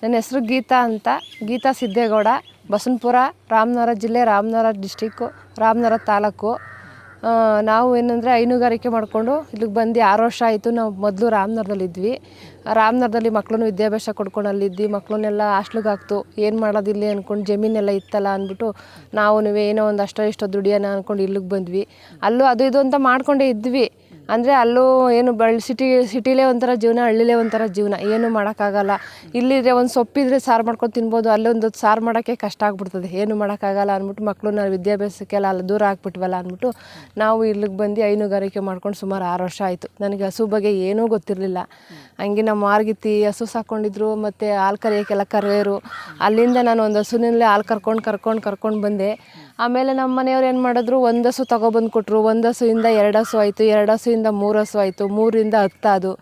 ನನ್ನ ಹೆಸರು ಗೀತಾ ಅಂತ, ಗೀತಾ ಸಿದ್ದೇಗೌಡ, ಬಸವನಪುರ, ರಾಮನಗರ ಜಿಲ್ಲೆ, ರಾಮನಗರ ಡಿಸ್ಟಿಕ್ಕು, ರಾಮನಗರ ತಾಲೂಕು. ನಾವು ಏನಂದರೆ ಹೈನುಗಾರಿಕೆ ಮಾಡಿಕೊಂಡು ಇಲ್ಲಿಗೆ ಬಂದು 6 ವರ್ಷ ಆಯಿತು. ನಾವು ಮೊದಲು ರಾಮನಗರದಲ್ಲಿದ್ವಿ. ರಾಮನಗರದಲ್ಲಿ ಮಕ್ಕಳನ್ನು ವಿದ್ಯಾಭ್ಯಾಸ ಕೊಡ್ಕೊಂಡು ಅಲ್ಲಿದ್ದು ಮಕ್ಕಳನ್ನೆಲ್ಲ ಹಾಸ್ಟ್ಲಿಗೆ ಹಾಕ್ತು. ಏನು ಮಾಡೋದಿಲ್ಲ ಅಂದ್ಕೊಂಡು ಜಮೀನೆಲ್ಲ ಇತ್ತಲ್ಲ ಅಂದ್ಬಿಟ್ಟು ನಾವು ಏನೋ ಒಂದು ಅಷ್ಟೋ ಇಷ್ಟೋ ದುಡಿಯೋಣ ಅಂದ್ಕೊಂಡು ಇಲ್ಲಿಗೆ ಬಂದ್ವಿ. ಅಲ್ಲೂ ಅದು ಇದು ಅಂತ ಮಾಡ್ಕೊಂಡೇ ಇದ್ವಿ. ಅಂದರೆ ಅಲ್ಲೂ ಏನು ಸಿಟಿಲೇ ಒಂಥರ ಜೀವನ, ಹಳ್ಳಿಲೇ ಒಂಥರ ಜೀವನ, ಏನೂ ಮಾಡೋಕ್ಕಾಗಲ್ಲ. ಇಲ್ಲಿದ್ರೆ ಒಂದು ಸೊಪ್ಪಿದ್ರೆ ಸಾರು ಮಾಡ್ಕೊಂಡು ತಿನ್ಬೋದು, ಅಲ್ಲೊಂದು ಸಾರು ಮಾಡೋಕ್ಕೆ ಕಷ್ಟ ಆಗ್ಬಿಡ್ತದೆ, ಏನು ಮಾಡೋಕ್ಕಾಗಲ್ಲ ಅಂದ್ಬಿಟ್ಟು ಮಕ್ಕಳನ್ನ ವಿದ್ಯಾಭ್ಯಾಸಕ್ಕೆಲ್ಲ ಅಲ್ಲಿ ದೂರ ಹಾಕ್ಬಿಟ್ವಲ್ಲ ಅಂದ್ಬಿಟ್ಟು ನಾವು ಇಲ್ಲಿಗೆ ಬಂದು ಹೈನುಗಾರಿಕೆ ಮಾಡ್ಕೊಂಡು ಸುಮಾರು 6 ವರ್ಷ ಆಯಿತು. ನನಗೆ ಹಸು ಬಗ್ಗೆ ಏನೂ ಗೊತ್ತಿರಲಿಲ್ಲ. ಹಂಗೆ ನಮ್ಮ ಮಾರ್ಗಿತಿ ಹಸು ಸಾಕ್ಕೊಂಡಿದ್ರು, ಮತ್ತು ಹಾಲು ಕರೆಯೋಕ್ಕೆಲ್ಲ ಕರೆಯೋರು. ಅಲ್ಲಿಂದ ನಾನು ಒಂದು ಹಸುನಲ್ಲೇ ಹಾಲು ಕರ್ಕೊಂಡು ಬಂದೆ. ಆಮೇಲೆ ನಮ್ಮ ಮನೆಯವ್ರು ಏನು ಮಾಡಿದ್ರು, ಒಂದು ಹಸು ತೊಗೊಬಂದು ಕೊಟ್ಟರು. ಒಂದು ಹಸುವಿಂದ 2 ಹಸು ಆಯಿತು, 2 ಹಸುವಿಂದ 3 ಹಸು ಆಯಿತು, 3ರಿಂದ 10 ಅದು.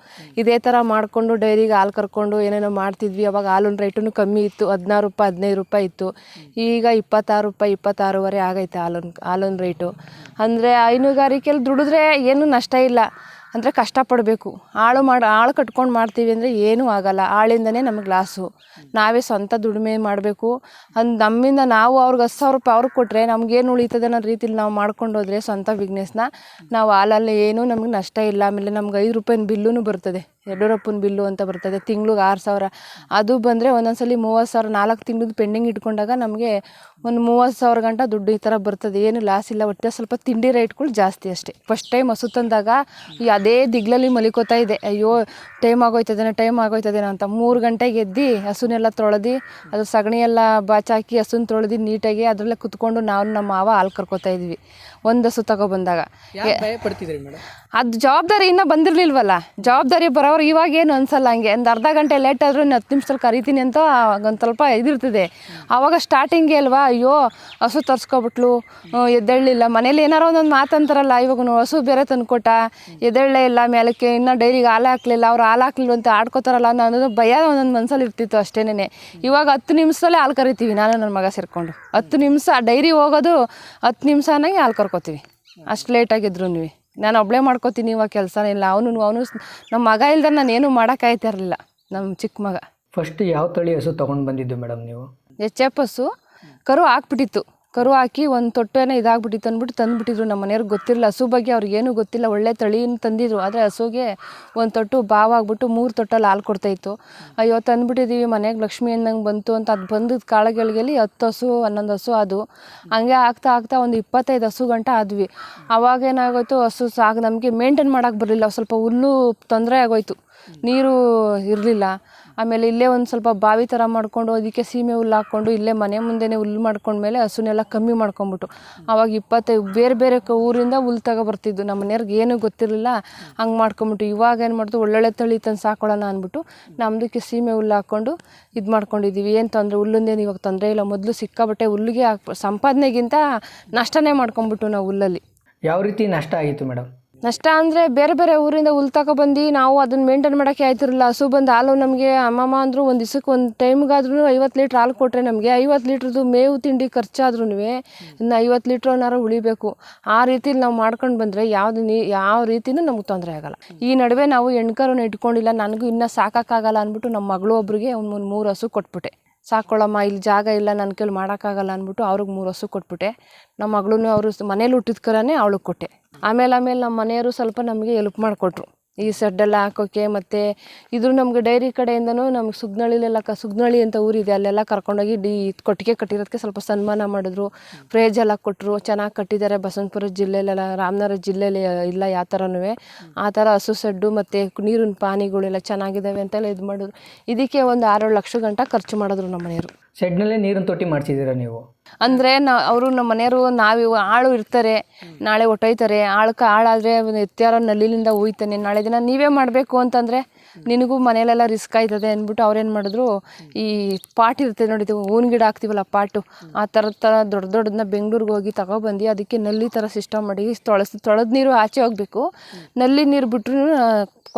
ಇದೇ ಥರ ಮಾಡಿಕೊಂಡು ಡೈರಿಗೆ ಹಾಲು ಕರ್ಕೊಂಡು ಏನೇನೋ ಮಾಡ್ತಿದ್ವಿ. ಅವಾಗ ಹಾಲಿನ ರೇಟೂ ಕಮ್ಮಿ ಇತ್ತು, 16 ರೂಪಾಯಿ 15 ರೂಪಾಯಿ ಇತ್ತು. ಈಗ 26 ರೂಪಾಯಿ 26.5 ಆಗೈತೆ ಹಾಲಿನ ರೇಟು. ಅಂದರೆ ಹೈನುಗಾರಿಕೆಯಲ್ಲಿ ದುಡಿದ್ರೆ ಏನೂ ನಷ್ಟ ಇಲ್ಲ, ಅಂದರೆ ಕಷ್ಟಪಡಬೇಕು. ಆಳು ಕಟ್ಕೊಂಡು ಮಾಡ್ತೀವಿ ಅಂದರೆ ಏನೂ ಆಗೋಲ್ಲ. ಆಳಿಂದನೇ ನಮಗೆ ಲಾಸು. ನಾವೇ ಸ್ವಂತ ದುಡಿಮೆ ಮಾಡಬೇಕು. ನಮ್ಮಿಂದ ನಾವು ಅವ್ರಿಗೆ 10,000 ರೂಪಾಯಿ ಅವ್ರಿಗೆ ಕೊಟ್ಟರೆ ನಮಗೇನು ಉಳಿತದೆ ಅನ್ನೋ ರೀತಿಲಿ ನಾವು ಮಾಡ್ಕೊಂಡು ಹೋದರೆ ಸ್ವಂತ ಬಿಸ್ನೆಸ್ನ, ನಾವು ಹಾಲಲ್ಲಿ ಏನೂ ನಮಗೆ ನಷ್ಟ ಇಲ್ಲ. ಆಮೇಲೆ ನಮ್ಗೆ 5 ರೂಪಾಯಿನ ಬಿಲ್ಲೂ ಬರ್ತದೆ, ಯಡಿಯೂರಪ್ಪನ ಬಿಲ್ಲು ಅಂತ ಬರ್ತದೆ, ತಿಂಗ್ಳಿಗೆ 6,000. ಅದು ಬಂದರೆ ಒಂದೊಂದ್ಸಲಿ 30,000, 4 ತಿಂಗ್ಳದ್ದು ಪೆಂಡಿಂಗ್ ಇಟ್ಕೊಂಡಾಗ ನಮಗೆ ಒಂದು 30,000 ಗಂಟ ದುಡ್ಡು ಈ ಥರ ಬರ್ತದೆ. ಏನು ಲಾಸ್ ಇಲ್ಲ. ಒಟ್ಟೆ ಸ್ವಲ್ಪ ತಿಂಡಿ ರೇಟ್ಗಳು ಜಾಸ್ತಿ ಅಷ್ಟೇ. ಫಸ್ಟ್ ಟೈಮ್ ಹಸು ತಂದಾಗ ಅದೇ ದಿಗ್ಲಲ್ಲಿ ಮಲಿಕೋತಾ ಇದೆ, ಅಯ್ಯೋ ಟೈಮ್ ಆಗೋಯ್ತದೇನೋ ಅಂತ. 3 ಗಂಟೆಗೆ ಎದ್ದು ಹಸುನೆಲ್ಲ ತೊಳೆದು, ಅದು ಸಗಣಿ ಎಲ್ಲ ಬಾಚಾಕಿ ಹಸುನ ತೊಳೆದು ನೀಟಾಗಿ ಅದರಲ್ಲೇ ಕುತ್ಕೊಂಡು ನಾವು ನಮ್ಮ ಮಾವ ಹಾಲು ಕರ್ಕೋತಾ ಇದ್ವಿ. ಒಂದು ಹಸು ತಗೊಬಂದಾಗ ಅದು ಜವಾಬ್ದಾರಿ ಇನ್ನೂ ಬಂದಿರಲಿಲ್ವಲ್ಲ. ಜವಾಬ್ದಾರಿ ಬರೋರು ಇವಾಗೇನು ಅನ್ಸಲ್ಲ. ಹಂಗೆ ಒಂದು ಅರ್ಧ ಗಂಟೆ ಲೇಟ್ ಆದರೂ 10 ನಿಮಿಷದಲ್ಲಿ ಕರಿತೀನಿ ಅಂತ ಒಂದು ಸ್ವಲ್ಪ ಇದಿರ್ತದೆ. ಆವಾಗ ಸ್ಟಾರ್ಟಿಂಗೇ ಅಲ್ವಾ, ಅಯ್ಯೋ ಹಸು ತರಿಸ್ಕೊಬಿಟ್ಲು, ಎದ್ದೇಳಲಿಲ್ಲ. ಮನೇಲಿ ಏನಾರೋ ಒಂದೊಂದು ಮಾತಂತಾರಲ್ಲ, ಇವಾಗ ಹಸು ಬೇರೆ ತಂದುಕೊಟ್ಟ, ಎದ್ದೇಳಲೇ ಇಲ್ಲ, ಮೇಲಕ್ಕೆ ಇನ್ನೂ ಡೈರಿಗೆ ಹಾಲು ಹಾಕಲಿಲ್ಲ, ಅವ್ರು ಹಾಲು ಹಾಕ್ಲಿಲ್ಲ ಅಂತ ಆಡ್ಕೋತಾರಲ್ಲ ಅನ್ನೋದು ಭಯ ಒಂದೊಂದು ಮನಸ್ಸಲ್ಲಿ ಇರ್ತಿತ್ತು ಅಷ್ಟೇನೆ. ಇವಾಗ 10 ನಿಮಿಷದಲ್ಲೇ ಹಾಲು ಕರಿತೀವಿ, ನಾನು ನನ್ನ ಮಗ ಸೇರಿಕೊಂಡು. 10 ನಿಮಿಷ ಡೈರಿ ಹೋಗೋದು, 10 ನಿಮಿಷನಾಗೆ ಹಾಲು ಕರ್ಕೋತೀವಿ. ಅಷ್ಟು ಲೇಟಾಗಿದ್ರು ನಾನು ಒಬ್ಬಳೇ ಮಾಡ್ಕೋತೀನಿ. ಇವಾಗ ಕೆಲಸನೇ ಇಲ್ಲ. ಅವನು ನಮ್ಮ ಮಗ ಇಲ್ದ ನಾನು ಏನೂ ಮಾಡೋಕ್ಕಾಯ್ತಾ ಇರಲಿಲ್ಲ, ನಮ್ಮ ಚಿಕ್ಕ ಮಗ. ಫಸ್ಟ್ ಯಾವ ತಳಿ ಹಸು ತೊಗೊಂಡು ಬಂದಿದ್ದು ಮೇಡಮ್ ನೀವು? HF ಹಸು. ಕರು ಹಾಕ್ಬಿಟ್ಟಿತ್ತು. ಕರು ಹಾಕಿ ಒಂದು ತೊಟ್ಟೆನೇ ಇದಾಗ್ಬಿಟ್ಟಿತ್ತು ಅಂದ್ಬಿಟ್ಟು ತಂದುಬಿಟ್ಟಿದ್ರು. ನಮ್ಮ ಮನೆಯವ್ರಿಗೆ ಗೊತ್ತಿರಲಿಲ್ಲ ಹಸು ಬಗ್ಗೆ, ಅವ್ರಿಗೇನು ಗೊತ್ತಿಲ್ಲ. ಒಳ್ಳೆ ತಳಿನ ತಂದಿದ್ರು, ಆದರೆ ಹಸುಗೆ ಒಂದು ತೊಟ್ಟು ಬಾವಾಗ್ಬಿಟ್ಟು 3 ತೊಟ್ಟಲ್ಲಿ ಹಾಲು ಕೊಡ್ತಾಯಿತ್ತು. ಅಯ್ಯೋ ತಂದುಬಿಟ್ಟಿದ್ದೀವಿ, ಮನೆಗೆ ಲಕ್ಷ್ಮಿ ಅನ್ನಂಗೆ ಬಂತು ಅಂತ. ಅದು ಬಂದಿದ್ದು ಕಾಳಗಳಿಗೆ 10 ಹಸು 11 ಹಸು ಅದು. ಹಂಗೆ ಆಗ್ತಾ ಒಂದು 25 ಹಸು ಗಂಟ ಆದ್ವಿ. ಅವಾಗೇನಾಗೋಯ್ತು, ಹಸು ನಮಗೆ ಮೇಂಟೈನ್ ಮಾಡೋಕ್ಕೆ ಬರಲಿಲ್ಲ. ಸ್ವಲ್ಪ ಹುಲ್ಲು ತೊಂದರೆ ಆಗೋಯ್ತು, ನೀರು ಇರಲಿಲ್ಲ. ಆಮೇಲೆ ಇಲ್ಲೇ ಒಂದು ಸ್ವಲ್ಪ ಬಾವಿ ಥರ ಮಾಡ್ಕೊಂಡು ಅದಕ್ಕೆ ಸೀಮೆ ಹುಲ್ಲು ಹಾಕ್ಕೊಂಡು ಇಲ್ಲೇ ಮನೆ ಮುಂದೆನೇ ಹುಲ್ಲು ಮಾಡ್ಕೊಂಡ್ಮೇಲೆ ಹಸುನೆಲ್ಲ ಕಮ್ಮಿ ಮಾಡ್ಕೊಂಬಿಟ್ಟು ಆವಾಗ 25 ಬೇರೆ ಊರಿಂದ ಹುಲ್ಲು ತಗೊಬರ್ತಿದ್ದು. ನಮ್ಮ ಮನೆಯವ್ರಿಗೆ ಏನೂ ಗೊತ್ತಿರಲಿಲ್ಲ. ಹಂಗೆ ಮಾಡ್ಕೊಂಬಿಟ್ಟು ಇವಾಗ ಏನು ಮಾಡ್ತು, ಒಳ್ಳೊಳ್ಳೆ ತಳಿ ತಂದು ಸಾಕೊಳ್ಳೋಣ ಅಂದ್ಬಿಟ್ಟು ನಮ್ಮದಕ್ಕೆ ಸೀಮೆ ಹುಲ್ಲು ಹಾಕ್ಕೊಂಡು ಇದು ಮಾಡ್ಕೊಂಡಿದ್ದೀವಿ. ಏನು ತೊಂದರೆ, ಹುಲ್ಲುಂದೇನು ಇವಾಗ ತೊಂದರೆ ಇಲ್ಲ. ಮೊದಲು ಸಿಕ್ಕಾಬಟ್ಟೆ ಹುಲ್ಲಿಗೆ ಸಂಪಾದನೆಗಿಂತ ನಷ್ಟನೇ ಮಾಡ್ಕೊಂಬಿಟ್ಟು ನಾವು ಹುಲ್ಲಲ್ಲಿ. ಯಾವ ರೀತಿ ನಷ್ಟ ಆಗಿತ್ತು ಮೇಡಮ್? ನಷ್ಟ ಅಂದರೆ ಬೇರೆ ಊರಿಂದ ಹುಲ್ಲು ತಗೊಬಂದು ನಾವು ಅದನ್ನು ಮೇಂಟೈನ್ ಮಾಡೋಕ್ಕೆ ಆಯ್ತಿರಲಿಲ್ಲ. ಹಸು ಬಂದು ಹಾಲು ನಮಗೆ ಅಮ್ಮಮ್ಮ ಅಂದರು ಒಂದು ದಿವಸಕ್ಕೆ ಒಂದು ಟೈಮ್ಗಾದ್ರೂ 50 ಲೀಟ್ರ್ ಹಾಲು ಕೊಟ್ಟರೆ ನಮಗೆ 50 ಲೀಟ್ರದ್ದು ಮೇವು ತಿಂಡಿ ಖರ್ಚಾದ್ರೂ ಇನ್ನು 50 ಲೀಟ್ರನ್ನಾರು ಉಳಿಬೇಕು. ಆ ರೀತಿಲಿ ನಾವು ಮಾಡ್ಕೊಂಡು ಬಂದರೆ ಯಾವ ರೀತಿಯೂ ನಮ್ಗೆ ತೊಂದರೆ ಆಗೋಲ್ಲ. ಈ ನಡುವೆ ನಾವು ಹೆಣ್ಕರನ್ನ ಇಟ್ಕೊಂಡಿಲ್ಲ, ನನಗೂ ಇನ್ನೂ ಸಾಕೋಕ್ಕಾಗಲ್ಲ ಅಂದ್ಬಿಟ್ಟು ನಮ್ಮ ಮಗಳು ಒಬ್ರಿಗೆ ಒಂದು 3 ಹಸು ಕೊಟ್ಬಿಟ್ಟೆ. ಸಾಕೊಳ್ಳಮ್ಮ, ಇಲ್ಲಿ ಜಾಗ ಇಲ್ಲ, ನನ್ನ ಕೈಲಿ ಮಾಡೋಕ್ಕಾಗಲ್ಲ ಅಂದ್ಬಿಟ್ಟು ಅವ್ರಿಗೆ 3 ಹಸು ಕೊಟ್ಬಿಟ್ಟೆ. ನಮ್ಮ ಮಗಳೂ ಅವರು ಮನೇಲಿ ಹುಟ್ಟಿದ ಕರನೇ ಅವಳಿಗೆ ಕೊಟ್ಟೆ. ಆಮೇಲೆ ನಮ್ಮ ಮನೆಯವರು ಸ್ವಲ್ಪ ನಮಗೆ ಹೆಲ್ಪ್ ಮಾಡಿಕೊಟ್ರು ಈ ಸೆಡ್ಡೆಲ್ಲ ಹಾಕೋಕ್ಕೆ. ಮತ್ತು ಇದ್ರ ನಮಗೆ ಡೈರಿ ಕಡೆಯಿಂದನೂ ನಮ್ಗೆ ಸುಗ್ನಳ್ಳಿ ಅಂತ ಊರಿದೆ, ಅಲ್ಲೆಲ್ಲ ಕರ್ಕೊಂಡೋಗಿ ಕೊಟ್ಟಿಗೆ ಕಟ್ಟಿರೋದಕ್ಕೆ ಸ್ವಲ್ಪ ಸನ್ಮಾನ ಮಾಡಿದ್ರು. ಫ್ರೇಜ್ ಎಲ್ಲ ಕೊಟ್ಟರು. ಚೆನ್ನಾಗಿ ಕಟ್ಟಿದ್ದಾರೆ. ಬಸವನಪುರ ಜಿಲ್ಲೆಯಲ್ಲೆಲ್ಲ, ರಾಮನಗರ ಜಿಲ್ಲೆಯಲ್ಲಿ ಇಲ್ಲ ಯಾವ ಥರನೂ ಆ ಥರ ಹಸು ಸೆಡ್ಡು ಮತ್ತು ನೀರಿನ ಪಾನಿಗಳೆಲ್ಲ ಚೆನ್ನಾಗಿದ್ದಾವೆ ಅಂತೆಲ್ಲ ಇದು ಮಾಡಿದ್ರು. ಇದಕ್ಕೆ ಒಂದು 6-7 ಲಕ್ಷ ಗಂಟ ಖರ್ಚು ಮಾಡಿದ್ರು ನಮ್ಮ ಮನೆಯವರು. ಶೆಡ್ನಲ್ಲೇ ನೀರಿನ ತೊಟ್ಟಿ ಮಾಡಿಸಿದ್ದೀರಾ ನೀವು? ಅಂದರೆ ಅವರು ನಮ್ಮ ಮನೆಯವರು ನಾವು ಆಳು ಇರ್ತಾರೆ, ನಾಳೆ ಹೊಟ್ಟೋಯ್ತಾರೆ, ಆಳಾದರೆ ಎತ್ತಾರ ನಲ್ಲಿನಿಂದ ಹೋಯ್ತಾನೆ, ನಾಳೆ ದಿನ ನೀವೇ ಮಾಡಬೇಕು ಅಂತಂದರೆ ನಿನಗೂ ಮನೆಯಲ್ಲೆಲ್ಲ ರಿಸ್ಕ್ ಆಯ್ತದೆ ಅಂದ್ಬಿಟ್ಟು ಅವ್ರೇನು ಮಾಡಿದ್ರು, ಈ ಪಾಟ್ ಇರ್ತದೆ ನೋಡಿ, ಹೂವಿನ ಗಿಡ ಹಾಕ್ತೀವಲ್ಲ ಪಾಟು, ಆ ಥರದ ದೊಡ್ಡದನ್ನ ಬೆಂಗಳೂರಿಗೆ ಹೋಗಿ ತಗೊಬಂದು ಅದಕ್ಕೆ ನಲ್ಲಿ ಥರ ಸಿಸ್ಟಮ್ ಮಾಡಿ ತೊಳೆದ ನೀರು ಆಚೆ ಹೋಗಬೇಕು, ನಲ್ಲಿ ನೀರು ಬಿಟ್ಟರು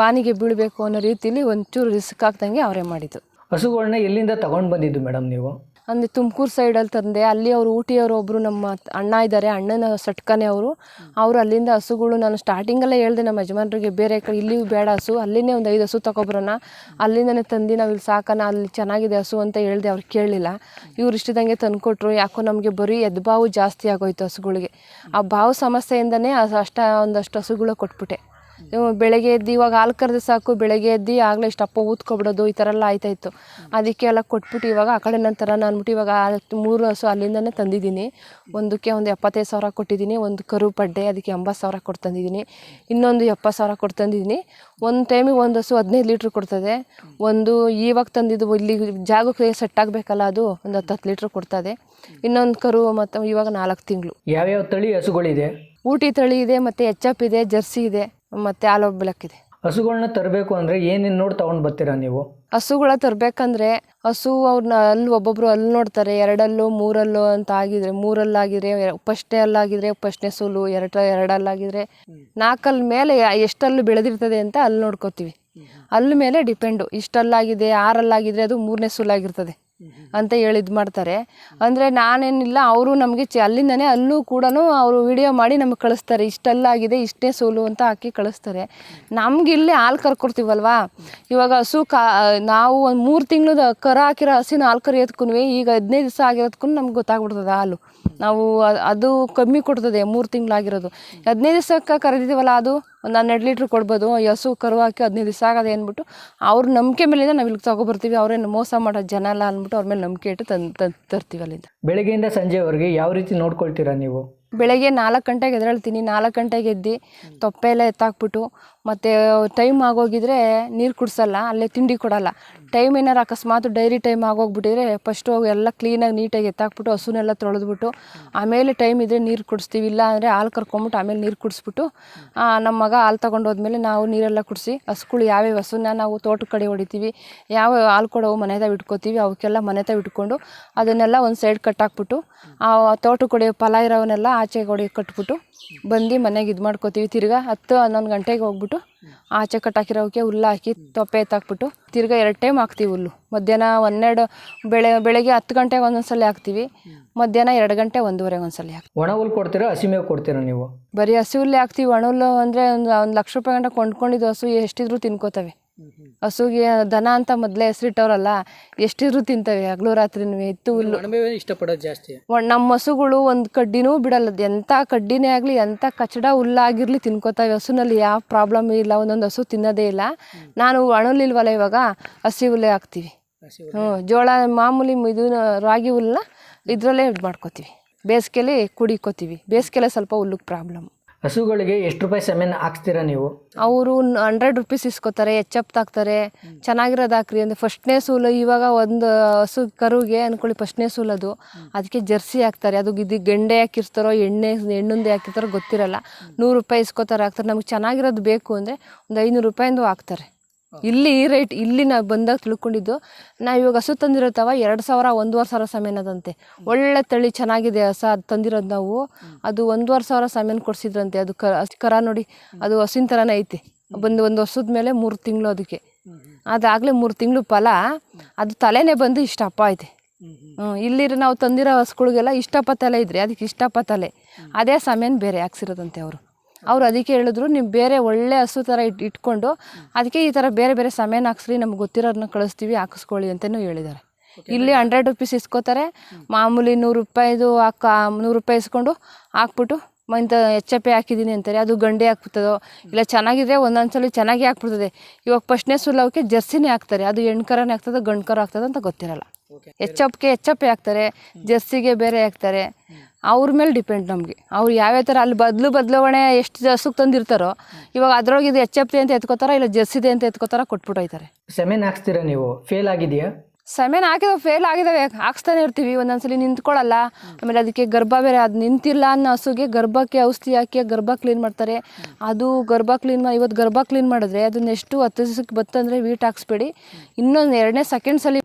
ಪಾನಿಗೆ ಬೀಳಬೇಕು ಅನ್ನೋ ರೀತಿಲಿ ಒಂಚೂರು ರಿಸ್ಕ್ ಆಗ್ದಂಗೆ ಅವರೇ ಮಾಡಿದ್ದು. ಹಸುಗಳನ್ನ ಎಲ್ಲಿಂದ ತಗೊಂಡು ಬಂದಿದ್ದು ಮೇಡಮ್ ನೀವು? ಅಂದರೆ ತುಮಕೂರು ಸೈಡಲ್ಲಿ ತಂದೆ. ಅಲ್ಲಿ ಅವರು ಊಟಿಯವರು ಒಬ್ಬರು ನಮ್ಮ ಅಣ್ಣ ಇದ್ದಾರೆ, ಅಣ್ಣನ ಸಟ್ಕನೆ ಅವರು ಅಲ್ಲಿಂದ ಹಸುಗಳು ನಾನು ಸ್ಟಾರ್ಟಿಂಗಲ್ಲೇ ಹೇಳಿದೆ ನಮ್ಮ ಯಜಮಾನ್ರಿಗೆ, ಬೇರೆ ಕಡೆ ಇಲ್ಲಿ ಬೇಡ ಹಸು, ಅಲ್ಲಿನೇ ಒಂದು 5 ಹಸು ತಗೊಬ್ರಣ, ಅಲ್ಲಿಂದನೇ ತಂದು ನಾವು ಇಲ್ಲಿ ಸಾಕೋಣ, ಅಲ್ಲಿ ಚೆನ್ನಾಗಿದೆ ಹಸು ಅಂತ ಹೇಳಿದೆ. ಅವ್ರು ಕೇಳಲಿಲ್ಲ. ಇವ್ರು ಇಷ್ಟಿದಂಗೆ ತಂದುಕೊಟ್ರು. ಯಾಕೋ ನಮಗೆ ಬರೀ ಎದ್ಬಾವು ಜಾಸ್ತಿ ಆಗೋಯ್ತು ಹಸುಗಳಿಗೆ. ಆ ಬಾವು ಸಮಸ್ಯೆಯಿಂದನೇ ಒಂದಷ್ಟು ಹಸುಗಳು ಕೊಟ್ಬಿಟ್ಟೆ. ಬೆಳಗ್ಗೆ ಎದ್ದು ಇವಾಗ ಹಾಲು ಕರೆದು ಸಾಕು, ಬೆಳಗ್ಗೆ ಎದ್ದು ಆಗಲೇ ಇಷ್ಟಪ್ಪ ಊದ್ಕೊಬಿಡೋದು, ಈ ಥರ ಎಲ್ಲ ಆಯ್ತಾಯಿತ್ತು. ಅದಕ್ಕೆ ಎಲ್ಲ ಕೊಟ್ಬಿಟ್ಟು ಇವಾಗ ಆ ಕಡೆ ನಂತರ ಅಂದ್ಬಿಟ್ಟು ಇವಾಗ 3 ಹಸು ಅಲ್ಲಿಂದನೇ ತಂದಿದ್ದೀನಿ. ಒಂದಕ್ಕೆ ಒಂದು 75,000 ಕೊಟ್ಟಿದ್ದೀನಿ. ಒಂದು ಕರು ಪಡ್ಡೆ, ಅದಕ್ಕೆ 80,000 ಕೊಟ್ಟು ತಂದಿದ್ದೀನಿ. ಇನ್ನೊಂದು 70,000 ಕೊಟ್ಟು ತಂದಿದ್ದೀನಿ. ಒಂದು ಟೈಮಿಗೆ ಒಂದು ಹಸು 15 ಲೀಟ್ರ್ ಕೊಡ್ತದೆ. ಒಂದು ಇವಾಗ ತಂದಿದ್ದು ಇಲ್ಲಿ ಜಾಗಕ್ಕೆ ಸೆಟ್ ಆಗಬೇಕಲ್ಲ, ಅದು ಒಂದು 10 ಲೀಟ್ರ್ ಕೊಡ್ತದೆ. ಇನ್ನೊಂದು ಕರು ಮತ್ತು ಇವಾಗ 4 ತಿಂಗಳು. ಯಾವ್ಯಾವ ತಳಿ ಹಸುಗಳಿದೆ? ಊಟಿ ತಳಿ ಇದೆ, ಮತ್ತು ಎಚ್ ಇದೆ, ಜರ್ಸಿ ಇದೆ, ಮತ್ತು ಆಲೋ ಬ್ಲಾಕ್ ಇದೆ. ಹಸುಗಳನ್ನ ತರಬೇಕು ಅಂದರೆ ಏನೇನು ನೋಡಿ ತೊಗೊಂಡು ಬರ್ತೀರಾ ನೀವು? ಹಸುಗಳ ತರಬೇಕಂದ್ರೆ ಹಸು ಅವ್ರನ್ನ ಒಬ್ಬೊಬ್ರು ಅಲ್ಲಿ ನೋಡ್ತಾರೆ, 2 ಹಲ್ಲು 3 ಹಲ್ಲು ಅಂತ ಆಗಿದ್ರೆ, 3 ಹಲ್ಲಾಗಿದ್ರೆ ಫಸ್ಟ್ನೇ ಹಲ್ಲಾಗಿದ್ರೆ ಫಸ್ಟ್ನೇ ಸೂಲು, 2 ಹಲ್ಲಾಗಿದ್ರೆ 4 ಹಲ್ಲು ಮೇಲೆ ಎಷ್ಟಲ್ಲು ಬೆಳೆದಿರ್ತದೆ ಅಂತ ಅಲ್ಲಿ ನೋಡ್ಕೋತೀವಿ. ಅಲ್ಲಿ ಮೇಲೆ ಡಿಪೆಂಡು. ಇಷ್ಟಲ್ಲಾಗಿದೆ 6 ಹಲ್ಲಾಗಿದ್ರೆ ಅದು 3ನೇ ಸೂಲಾಗಿರ್ತದೆ ಅಂತ ಹೇಳಿದ್ ಮಾಡ್ತಾರೆ. ಅಂದರೆ ನಾನೇನಿಲ್ಲ, ಅವರು ನಮಗೆ ಅಲ್ಲಿಂದನೇ ಅಲ್ಲೂ ಕೂಡ ಅವರು ವಿಡಿಯೋ ಮಾಡಿ ನಮಗೆ ಕಳಿಸ್ತಾರೆ, ಇಷ್ಟಲ್ಲಾಗಿದೆ ಇಷ್ಟೇ ಸೋಲು ಅಂತ ಹಾಕಿ ಕಳಿಸ್ತಾರೆ. ನಮ್ಗೆ ಇಲ್ಲಿ ಹಾಲು ಕರ್ಕೊಡ್ತೀವಲ್ವಾ, ಇವಾಗ ಹಸು ನಾವು ಒಂದು 3 ತಿಂಗಳು ಕರ ಹಾಕಿರೋ ಹಸಿನ ಹಾಲು ಕರಿಯೋದಕ್ಕೂ ಈಗ 15 ದಿವಸ ಆಗಿರೋದಕ್ಕೂ ನಮ್ಗೆ ಗೊತ್ತಾಗ್ಬಿಡ್ತದೆ ಹಾಲು. ನಾವು ಅದು ಕಮ್ಮಿ ಕೊಡ್ತದೆ 3 ತಿಂಗಳಾಗಿರೋದು. 15 ದಿವಸಕ್ಕೆ ಕರೆದಿದ್ದೀವಲ್ಲ, ಅದು ಒಂದು 12 ಲೀಟ್ರ್ ಕೊಡ್ಬೋದು. ಈ ಹಸು ಕರು ಹಾಕಿ 15 ದಿವಸ ಆಗೋದೆ ಅಂದ್ಬಿಟ್ಟು ಅವ್ರ ನಂಬಿಕೆ ಮೇಲಿಂದ ನಾವು ಇಲ್ಲಿ ತೊಗೊಬರ್ತೀವಿ. ಅವ್ರೇನು ಮೋಸ ಮಾಡೋ ಜನ ಅಲ್ಲ ಅಂದ್ಬಿಟ್ಟು ಅವ್ರ ಮೇಲೆ ನಂಬಿಕೆ ಇಟ್ಟು ತರ್ತೀವಿ ಅಲ್ಲಿಂದ. ಬೆಳಗ್ಗೆಯಿಂದ ಸಂಜೆವರೆಗೆ ಯಾವ ರೀತಿ ನೋಡ್ಕೊಳ್ತೀರಾ ನೀವು? ಬೆಳಗ್ಗೆ 4 ಗಂಟೆಗೆ ಎದ್ದೇಳ್ತೀನಿ. 4 ಗಂಟೆಗೆ ಎದ್ದು ತೊಪ್ಪೆ ಎಲ್ಲ ಎತ್ತಾಕ್ಬಿಟ್ಟು, ಮತ್ತು ಟೈಮ್ ಆಗೋಗಿದ್ರೆ ನೀರು ಕುಡಿಸಲ್ಲ, ಅಲ್ಲೇ ತಿಂಡಿ ಕೊಡಲ್ಲ. ಟೈಮ್ ಏನಾರು ಅಕಸ್ಮಾತ್ ಡೈರಿ ಟೈಮ್ ಆಗೋಗ್ಬಿಟ್ಟಿದ್ರೆ ಫಸ್ಟು ಹೋಗಿ ಎಲ್ಲ ಕ್ಲೀನಾಗಿ ನೀಟಾಗಿ ಎತ್ತಾಕ್ಬಿಟ್ಟು ಹಸುನೆಲ್ಲ ತೊಳೆದ್ಬಿಟ್ಟು ಆಮೇಲೆ ಟೈಮ್ ಇದ್ದರೆ ನೀರು ಕುಡಿಸ್ತೀವಿ. ಇಲ್ಲ ಅಂದರೆ ಹಾಲು ಕರ್ಕೊಂಬಿಟ್ಟು ಆಮೇಲೆ ನೀರು ಕುಡಿಸ್ಬಿಟ್ಟು ನಮ್ಮ ಮಗ ಹಾಲು ತೊಗೊಂಡೋದ್ಮೇಲೆ ನಾವು ನೀರೆಲ್ಲ ಕುಡಿಸಿ ಹಸುಗಳು ಯಾವ್ಯಾವ ಹಸುನ ನಾವು ತೋಟದ ಕಡೆ ಹೊಡಿತೀವಿ, ಯಾವ ಹಾಲು ಕೊಡೋವು ಮನೆದಾಗ ಇಟ್ಕೋತೀವಿ, ಅವಕ್ಕೆಲ್ಲ ಮನೆತಾಗ ಇಟ್ಕೊಂಡು ಅದನ್ನೆಲ್ಲ ಒಂದು ಸೈಡ್ ಕಟ್ಟಾಕ್ಬಿಟ್ಟು ಆ ತೋಟದ ಕಡೆ ಫಲ ಇರೋವನ್ನೆಲ್ಲ ಆಚೆ ಕಟ್ಬಿಟ್ಟು ಬಂದು ಮನೆಗೆ ಇದು ಮಾಡ್ಕೋತೀವಿ. ತಿರ್ಗಾ 10-11 ಗಂಟೆಗೆ ಹೋಗ್ಬಿಟ್ಟು ಆಚೆ ಕಟ್ಟಾಕಿರೋಕ್ಕೆ ಹುಲ್ಲು ಹಾಕಿ ತೊಪ್ಪೆ ಎತ್ತಾಕ್ಬಿಟ್ಟು ತಿರ್ಗಾ 2 ಟೈಮ್ ಹಾಕ್ತೀವಿ ಹುಲ್ಲು. ಮಧ್ಯಾಹ್ನ 12 ಬೆಳಗ್ಗೆ 10 ಗಂಟೆಗೆ ಒಂದೊಂದ್ಸಲ ಹಾಕ್ತೀವಿ, ಮಧ್ಯಾಹ್ನ 2 ಗಂಟೆ 1:30 ಒಂದ್ಸಲ ಹಾಕ್ತೀವಿ. ಒಣ ಹುಲ್ಲು ಕೊಡ್ತೀರಾ, ಹಸಿ ಮೇವು ಕೊಡ್ತೀರಾ ನೀವು? ಬರೀ ಹಸಿ ಹುಲ್ಲೇ ಹಾಕ್ತೀವಿ. ಒಣ ಹುಲ್ಲು ಅಂದರೆ ಒಂದು 1 ಲಕ್ಷ ರೂಪಾಯಿ ಗಂಟೆ ಕೊಂಡ್ಕೊಂಡಿದ್ದು ಹಸು ಎಷ್ಟಿದ್ರು ತಿನ್ಕೋತವೆ. ಹಸುಗೆ ದನ ಅಂತ ಮೊದಲೇ ಹೆಸರಿಟ್ಟವ್ರಲ್ಲ, ಎಷ್ಟಿದ್ರು ತಿಂತವೆ ಹಗಲು ರಾತ್ರಿನೂ. ಎತ್ತು ಹುಲ್ಲು ಇಷ್ಟಪಡೋದು ಜಾಸ್ತಿ. ನಮ್ಮ ಹಸುಗಳು ಒಂದು ಕಡ್ಡಿನೂ ಬಿಡಲ್ಲ. ಎಂಥ ಕಡ್ಡಿನೇ ಆಗಲಿ, ಎಂಥ ಕಚಡ ಹುಲ್ಲಾಗಿರಲಿ ತಿನ್ಕೋತಾವೆ. ಹಸುನಲ್ಲಿ ಯಾವ ಪ್ರಾಬ್ಲಮ್ ಇಲ್ಲ, ಒಂದೊಂದು ಹಸು ತಿನ್ನೋದೇ ಇಲ್ಲ. ನಾನು ಒಣಹುಲ್ಲಿಲ್ವಲ್ಲ, ಇವಾಗ ಹಸಿ ಹುಲ್ಲೇ ಹಾಕ್ತೀವಿ. ಜೋಳ ಮಾಮೂಲಿ ಇದು ರಾಗಿ ಹುಲ್ಲನ್ನ ಇದರಲ್ಲೇ ಇದು ಮಾಡ್ಕೋತೀವಿ. ಬೇಸಿಗೆಲಿ ಕುಡಿಕೋತೀವಿ. ಬೇಸಿಗೆಲೆ ಸ್ವಲ್ಪ ಹುಲ್ಲಿಗೆ ಪ್ರಾಬ್ಲಮ್. ಹಸುಗಳಿಗೆ ಎಷ್ಟು ರೂಪಾಯಿ ಸೆಮೆನ್ ಹಾಕ್ಸ್ತೀರಾ ನೀವು? ಅವರು 100 ರೂಪೀಸ್ ಇಸ್ಕೋತಾರೆ, ಎಚ್ಚಪ್ ತಾಕ್ತಾರೆ. ಚೆನ್ನಾಗಿರೋದು ಹಾಕ್ರಿ ಅಂದರೆ ಫಸ್ಟ್ನೇ ಸೂಲು. ಇವಾಗ ಒಂದು ಹಸು ಕರುಗೆ ಅಂದ್ಕೊಳ್ಳಿ ಫಸ್ಟ್ನೇ ಸೂಲದು, ಅದಕ್ಕೆ ಜರ್ಸಿ ಹಾಕ್ತಾರೆ. ಅದು ಇದು ಗೆಂಡೆ ಹಾಕಿರ್ತಾರೋ ಹೆಣ್ಣುಂದೆ ಹಾಕಿರ್ತಾರೋ ಗೊತ್ತಿರಲ್ಲ. 100 ರೂಪಾಯಿ ಇಸ್ಕೋತಾರೆ, ಹಾಕ್ತಾರೆ. ನಮ್ಗೆ ಚೆನ್ನಾಗಿರೋದು ಬೇಕು ಅಂದರೆ ಒಂದು 500 ರೂಪಾಯಿಂದು ಹಾಕ್ತಾರೆ. ಇಲ್ಲಿ ಈ ರೇಟ್ ಇಲ್ಲಿ ನಾವು ಬಂದಾಗ ತಿಳ್ಕೊಂಡಿದ್ದು. ನಾವು ಇವಾಗ ಹಸು ತಂದಿರುತ್ತವ 2,000 1,500 ಸಮೇನದಂತೆ. ಒಳ್ಳೆ ತಳಿ ಚೆನ್ನಾಗಿದೆ ಹಸ ಅದು ತಂದಿರೋದು ನಾವು. ಅದು 1,500 ಸಮೇನು ಕೊಡಿಸಿದ್ರಂತೆ. ಅದು ಕರ ನೋಡಿ, ಅದು ಹಸಿನ ಥರನೇ ಐತೆ. ಒಂದು ವರ್ಷದ ಮೇಲೆ 3 ತಿಂಗಳು ಅದಕ್ಕೆ. ಅದಾಗಲೇ 3 ತಿಂಗಳು ಫಲ. ಅದು ತಲೆನೇ ಬಂದು ಇಷ್ಟಪ್ಪ ಐತೆ. ಇಲ್ಲಿರೋ ನಾವು ತಂದಿರೋ ಹಸುಗಳಿಗೆಲ್ಲ ಇಷ್ಟಪ್ಪ ತಲೆ ಇದ್ರೆ ಅದಕ್ಕೆ ಇಷ್ಟಪ್ಪ ತಲೆ, ಅದೇ ಸಮೇನು ಬೇರೆ ಹಾಕ್ಸಿರೋದಂತೆ ಅವರು. ಅದಕ್ಕೆ ಹೇಳಿದ್ರು, ನೀವು ಬೇರೆ ಒಳ್ಳೆ ಹಸು ಥರ ಇಟ್ಕೊಂಡು ಅದಕ್ಕೆ ಈ ಥರ ಬೇರೆ ಬೇರೆ ಸಮೇನು ಹಾಕ್ಸ್ರಿ, ನಮ್ಗೆ ಗೊತ್ತಿರೋದನ್ನ ಕಳಿಸ್ತೀವಿ, ಹಾಕಿಸ್ಕೊಳ್ಳಿ ಅಂತಲೂ ಹೇಳಿದ್ದಾರೆ. ಇಲ್ಲಿ 100 ರೂಪೀಸ್ ಇಸ್ಕೋತಾರೆ. ಮಾಮೂಲಿ 100 ರೂಪಾಯಿದು 100 ರೂಪಾಯಿ ಇಸ್ಕೊಂಡು ಹಾಕ್ಬಿಟ್ಟು ಇಂಥ ಎಚ್ಚಪ್ಪೆ ಹಾಕಿದ್ದೀನಿ ಅಂತಾರೆ. ಅದು ಗಂಡೆ ಹಾಕ್ಬಿಡ್ತದೋ ಇಲ್ಲ ಚೆನ್ನಾಗಿದ್ರೆ ಒಂದೊಂದ್ಸಲ ಚೆನ್ನಾಗಿ ಹಾಕ್ಬಿಡ್ತದೆ. ಇವಾಗ ಫಸ್ಟ್ನೇ ಸುಲವಕ್ಕೆ ಜರ್ಸಿನೇ ಹಾಕ್ತಾರೆ. ಅದು ಹೆಣ್ಕರನೇ ಆಗ್ತದೆ ಗಂಡು ಕರ ಆಗ್ತದೆ ಅಂತ ಗೊತ್ತಿರಲ್ಲ. ಎಚ್ಚಪ್ಪೆ ಹಾಕ್ತಾರೆ, ಜರ್ಸಿಗೆ ಬೇರೆ ಹಾಕ್ತಾರೆ. ಅವ್ರ ಮೇಲೆ ಡಿಪೆಂಡ್ ನಮಗೆ. ಅವ್ರು ಯಾವ್ಯಾವ ಥರ ಅಲ್ಲಿ ಬದಲಾವಣೆ ಎಷ್ಟು ಹಸುಗೆ ತಂದಿರ್ತಾರೋ, ಇವಾಗ ಅದ್ರೊಳಗೆ ಇದು ಎಚ್ಚಪ್ತೆ ಅಂತ ಎತ್ಕೋತಾರ, ಇಲ್ಲ ಜರ್ಸಿದೆ ಅಂತ ಎತ್ಕೋತಾರ, ಕೊಟ್ಬಿಟ್ಟೋಯ್ತಾರೆ. ಸೆಮೆನ್ ಹಾಕ್ಸ್ತೀರಾ ನೀವು? ಫೇಲ್ ಆಗಿದೆಯಾ? ಸಮೇನು ಹಾಕಿದಾವೆ, ಫೇಲ್ ಆಗಿದ್ದಾವೆ, ಹಾಕ್ಸ್ತಾನೆ ಇರ್ತೀವಿ. ಒಂದೊಂದ್ಸಲಿ ನಿಂತ್ಕೊಳ್ಳಲ್ಲ. ಆಮೇಲೆ ಅದಕ್ಕೆ ಗರ್ಭ ಬೇರೆ, ಅದು ನಿಂತಿಲ್ಲ ಅನ್ನೋ ಹಸುಗೆ ಗರ್ಭಕ್ಕೆ ಔಷಧಿ ಹಾಕಿ ಗರ್ಭ ಕ್ಲೀನ್ ಮಾಡ್ತಾರೆ. ಅದು ಗರ್ಭ ಕ್ಲೀನ್ ಮಾಡಿ ಇವತ್ತು ಗರ್ಭ ಕ್ಲೀನ್ ಮಾಡಿದ್ರೆ ಅದು ನೆಕ್ಸ್ಟು 10 ದಿವಸಕ್ಕೆ ಬತ್ತಂದರೆ ವೀಟ್ ಹಾಕ್ಸ್ಬೇಡಿ, ಇನ್ನೊಂದು 2ನೇ ಸೆಕೆಂಡ್ಸಲ್ಲಿ